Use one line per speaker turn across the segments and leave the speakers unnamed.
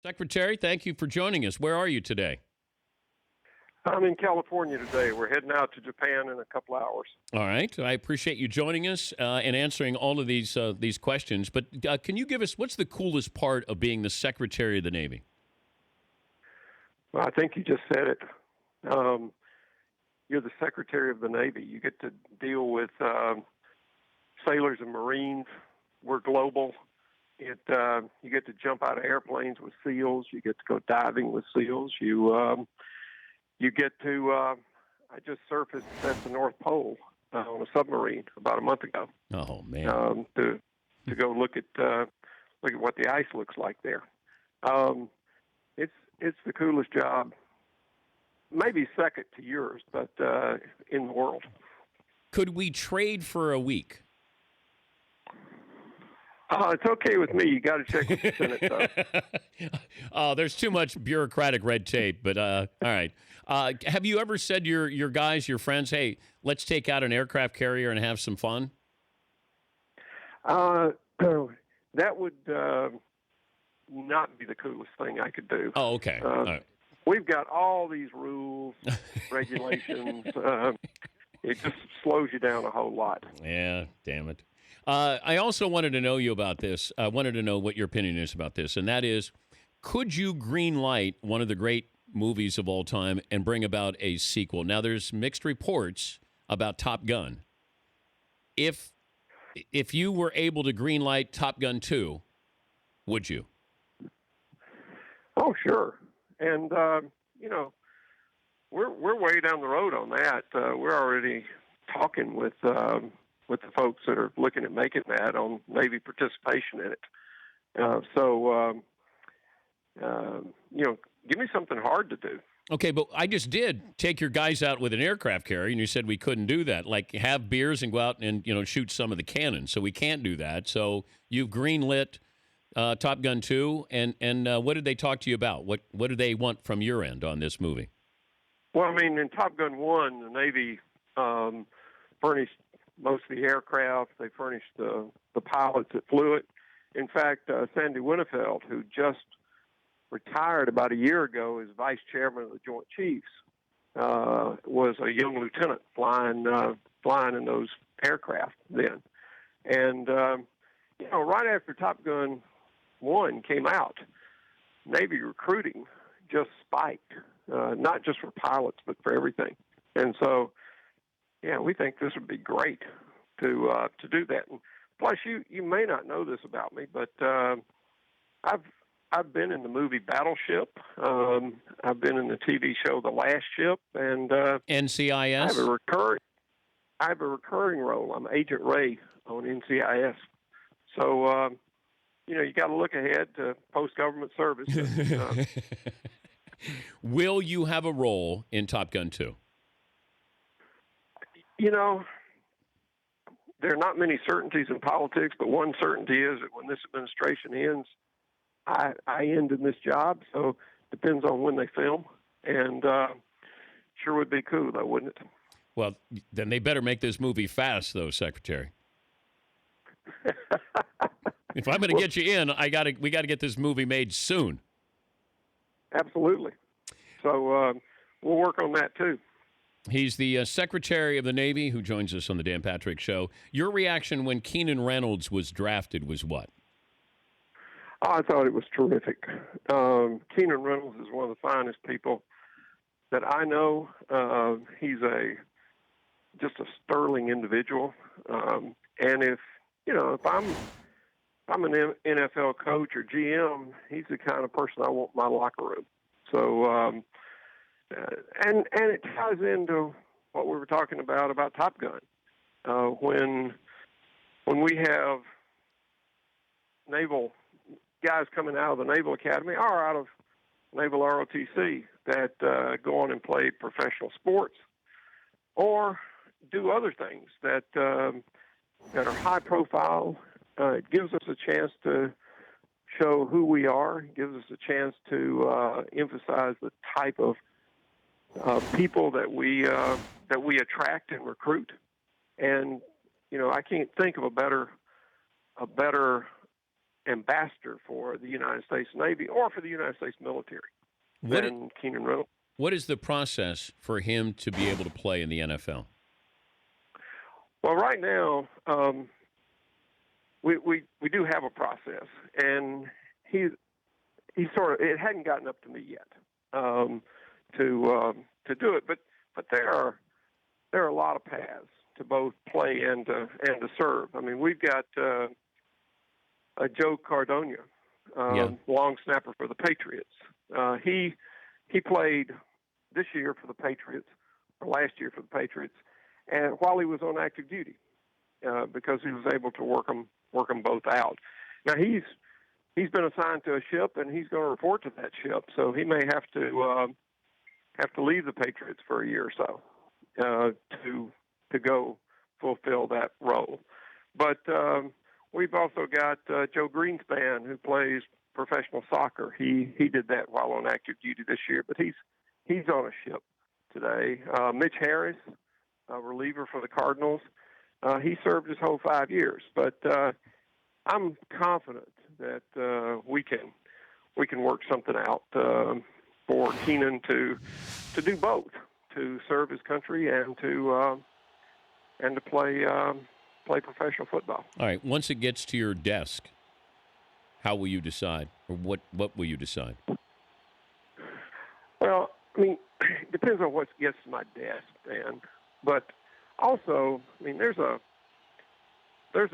Secretary, thank you for joining us. Where are you today?
I'm in California today. We're heading out to Japan in a couple hours.
All right. I appreciate you joining us and answering all of these questions. But can you give us what's the coolest part of being the Secretary of the Navy?
Well, I think you just said it. You're the Secretary of the Navy. You get to deal with sailors and Marines. We're global. You get to jump out of airplanes with SEALs. You get to go diving with SEALs. You get to. I just surfaced at the North Pole on a submarine about a month ago.
Oh man!
To go look at what the ice looks like there. It's the coolest job, maybe second to yours, but in the world.
Could we trade for a week?
It's okay with me. You got to check with the Senate, though.
Oh, there's too much bureaucratic red tape. But all right. Have you ever said to your guys, your friends, hey, let's take out an aircraft carrier and have some fun?
That would not be the coolest thing I could do.
Oh, okay. All right.
We've got all these rules, regulations. It just slows you down a whole lot.
Yeah, damn it. I also wanted to know you about this. I wanted to know what your opinion is about this, and that is, could you green light one of the great movies of all time and bring about a sequel? Now, there's mixed reports about Top Gun. If you were able to green light Top Gun 2, would you?
Oh, sure. And we're way down the road on that. We're already talking with the folks that are looking at making that on Navy participation in it. Give me something hard to do.
Okay, but I just did take your guys out with an aircraft carrier, and you said we couldn't do that. Like, have beers and go out and, shoot some of the cannons. So we can't do that. So you've greenlit Top Gun 2, and what did they talk to you about? What do they want from your end on this movie?
Well, I mean, in Top Gun 1, the Navy furnished most of the aircraft. They furnished the pilots that flew it. In fact, Sandy Winnefeld, who just retired about a year ago as vice chairman of the Joint Chiefs, was a young lieutenant flying in those aircraft then. And, right after Top Gun 1 came out, Navy recruiting just spiked, not just for pilots, but for everything. And so, yeah, we think this would be great to do that. And plus, you may not know this about me, but I've been in the movie Battleship. I've been in the TV show The Last Ship, and
NCIS.
I have a recurring role. I'm Agent Ray on NCIS. So you got to look ahead to post-government service.
Will you have a role in Top Gun 2?
There are not many certainties in politics, but one certainty is that when this administration ends, I end in this job. So it depends on when they film, and sure would be cool, though, wouldn't it?
Well, then they better make this movie fast, though, Secretary. If I'm going to get you in, we got to get this movie made soon.
Absolutely. So we'll work on that too.
He's the Secretary of the Navy who joins us on the Dan Patrick Show. Your reaction when Keenan Reynolds was drafted was what?
I thought it was terrific. Keenan Reynolds is one of the finest people that I know. He's just a sterling individual. And if I'm an NFL coach or GM, he's the kind of person I want in my locker room. So, and it ties into what we were talking about Top Gun. When we have naval guys coming out of the Naval Academy or out of Naval ROTC that go on and play professional sports or do other things that are high profile. It gives us a chance to show who we are. It gives us a chance to emphasize the type of people that we attract and recruit. And I can't think of a better ambassador for the United States Navy or for the United States military than Keenan Reynolds.
What is the process for him to be able to play in the NFL?
Well, right now, we do have a process, and he sort of, it hadn't gotten up to me yet to do it, but there are a lot of paths to both play and to serve. I mean, we've got Joe Cardona, long snapper for the Patriots. He played this year for the Patriots, or last year for the Patriots, and while he was on active duty, because he was able to work them both out. Now he's been assigned to a ship, and he's going to report to that ship, so he may have to leave the Patriots for a year or so to go fulfill that role. But we've also got Joe Greenspan, who plays professional soccer. He did that while on active duty this year, but he's on a ship today. Mitch Harris, a reliever for the Cardinals, he served his whole 5 years. But I'm confident that we can work something out for Keenan to do both, to serve his country and to play professional football.
All right. Once it gets to your desk, how will you decide, or what will you decide?
Well, I mean, it depends on what gets to my desk, Dan. But also, I mean, there's a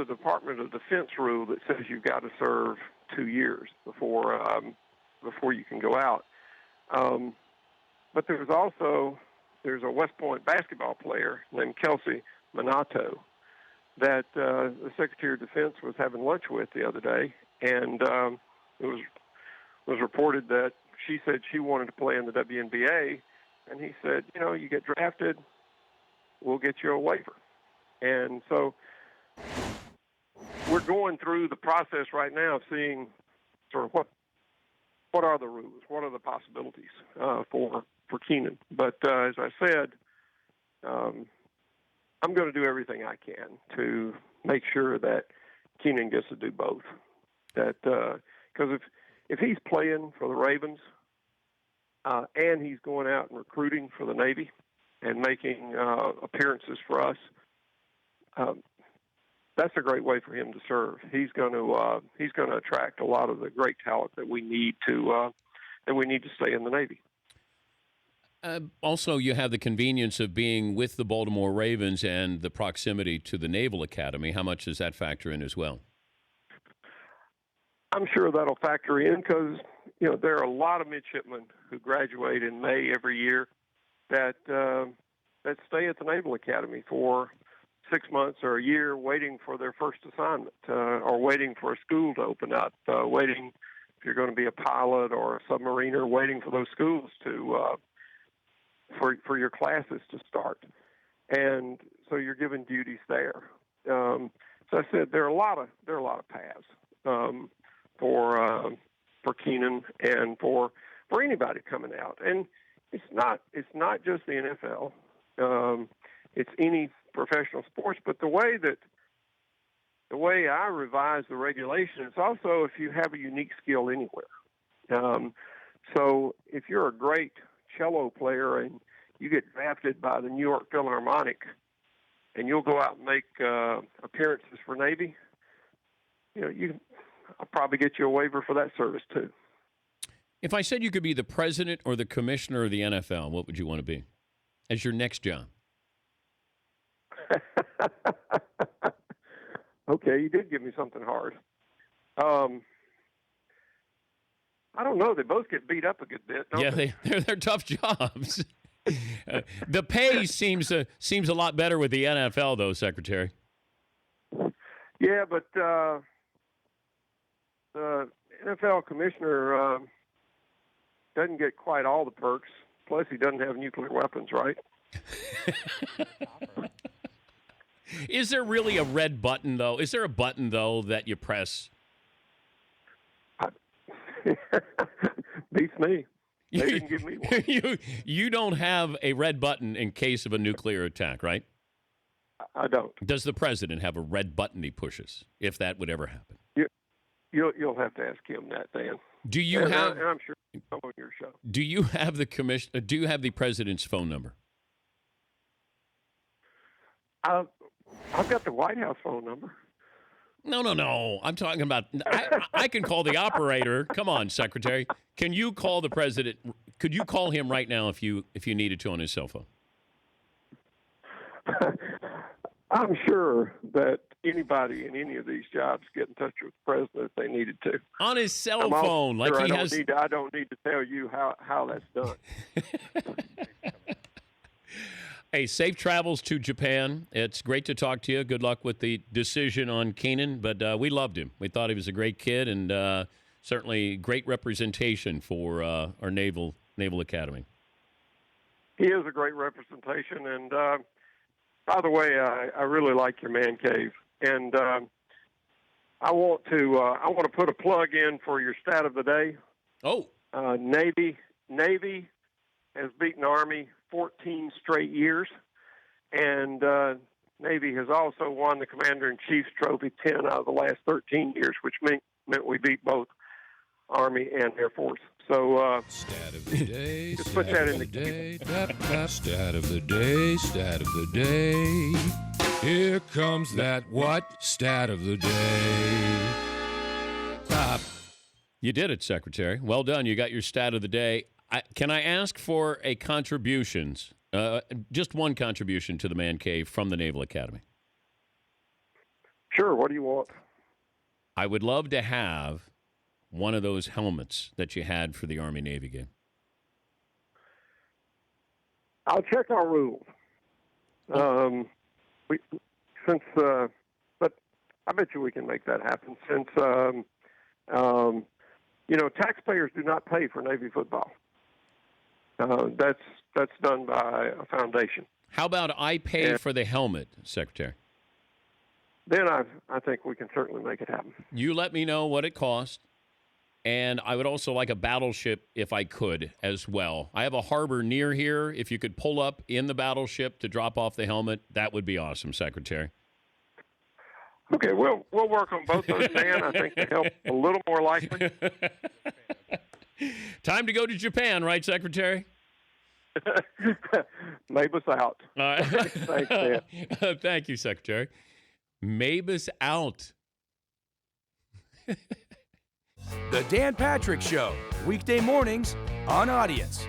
Department of Defense rule that says you've got to serve 2 years before you can go out. But there's a West Point basketball player named Kelsey Minato that the Secretary of Defense was having lunch with the other day, and it was reported that she said she wanted to play in the WNBA, and he said, you get drafted, we'll get you a waiver. And so we're going through the process right now of seeing sort of what are the rules, what are the possibilities for Keenan. But as I said, I'm going to do everything I can to make sure that Keenan gets to do both. That because if he's playing for the Ravens and he's going out and recruiting for the Navy and making appearances for us, that's a great way for him to serve. He's going to attract a lot of the great talent that we need to stay in the Navy.
Also, you have the convenience of being with the Baltimore Ravens and the proximity to the Naval Academy. How much does that factor in as well?
I'm sure that'll factor in because, there are a lot of midshipmen who graduate in May every year that stay at the Naval Academy for 6 months or a year waiting for their first assignment or waiting for a school to open up, waiting if you're going to be a pilot or a submariner, waiting for those schools to for your classes to start. And so you're given duties there. So I said there are a lot of paths for Keenan and for anybody coming out. And it's not just the NFL. It's any professional sports, but the way I revise the regulation, it's also if you have a unique skill anywhere. So if you're a great cello player and you get drafted by the New York Philharmonic and you'll go out and make appearances for Navy, I'll probably get you a waiver for that service too.
If I said you could be the president or the commissioner of the NFL, what would you want to be as your next job?
Okay, you did give me something hard. I don't know. They both get beat up a good bit, don't they?
They're tough jobs. The pay seems a lot better with the NFL, though, Secretary.
Yeah, but the NFL commissioner doesn't get quite all the perks. Plus, he doesn't have nuclear weapons, right?
Is there really a red button, though? Is there a button, though, that you press?
Beats me. They didn't give me one.
You don't have a red button in case of a nuclear attack, right?
I don't.
Does the president have a red button he pushes, if that would ever happen?
You'll have to ask him that, Dan.
Do you have?
And I'm sure he'll come on your show.
Do you have the commission? Do you have the president's phone number?
I've got the White House phone number.
No. I'm talking about. I can call the operator. Come on, Secretary. Can you call the president? Could you call him right now if you needed to on his cell phone?
I'm sure that anybody in any of these jobs get in touch with the president if they needed to.
On his cell phone, like he has.
I don't need to tell you how that's done.
Hey, safe travels to Japan. It's great to talk to you. Good luck with the decision on Keenan, but we loved him. We thought he was a great kid and certainly great representation for our Naval Academy.
He is a great representation, and by the way, I really like your man cave, and I want to put a plug in for your stat of the day.
Oh,
Navy has beaten Army 14 straight years, and Navy has also won the Commander-in-Chief's Trophy 10 out of the last 13 years, which meant we beat both Army and Air Force. So,
stat of the day,
just put that in the
day, stat of the day, stat of the day. Here comes that what? Stat of the day. Stop.
You did it, Secretary. Well done. You got your stat of the day. Can I ask for a contributions, just one contribution to the Man Cave from the Naval Academy?
Sure. What do you want?
I would love to have one of those helmets that you had for the Army-Navy game.
I'll check our rules. But I bet you we can make that happen since, taxpayers do not pay for Navy football. That's done by a foundation.
How about I pay for the helmet, Secretary?
Then I think we can certainly make it happen.
You let me know what it costs, and I would also like a battleship if I could as well. I have a harbor near here. If you could pull up in the battleship to drop off the helmet, that would be awesome, Secretary.
Okay, we'll work on both those, Dan. I think the help a little more likely.
Time to go to Japan, right, Secretary?
Mabus out.
All right.
Thanks, Dan.
Thank you, Secretary. Mabus out.
The Dan Patrick Show, weekday mornings on Audience.